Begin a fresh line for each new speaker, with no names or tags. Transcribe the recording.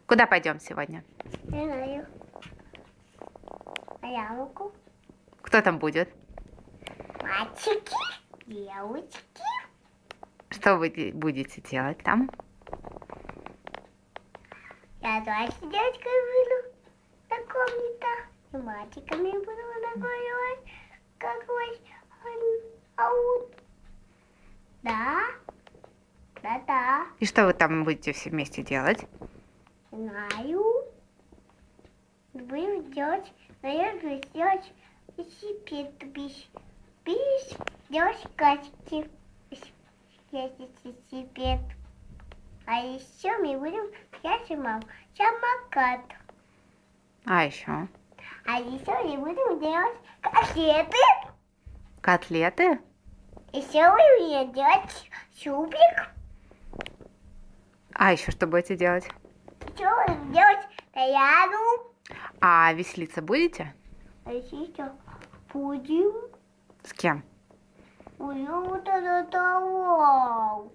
Куда пойдем сегодня?
Не знаю. На ярмарку.
Кто там будет?
Мальчики, девочки.
Что вы будете делать там?
Я тоже с девочкой буду знакомиться. И мальчиками буду знакомиться. Какой аут. Да? Да-да.
И что вы там будете все вместе делать?
Знаю. Будем делать, наверное, делать велосипед. Бись, делать катики. Велосипед. А еще мы будем делать самокат.
А еще?
А еще мы будем делать котлеты.
Котлеты?
Еще мы будем делать супик.
А еще что будете делать?
Еще будем делать наряду.
А веселиться будете?
А еще будем.
С кем?
Будем вот это того.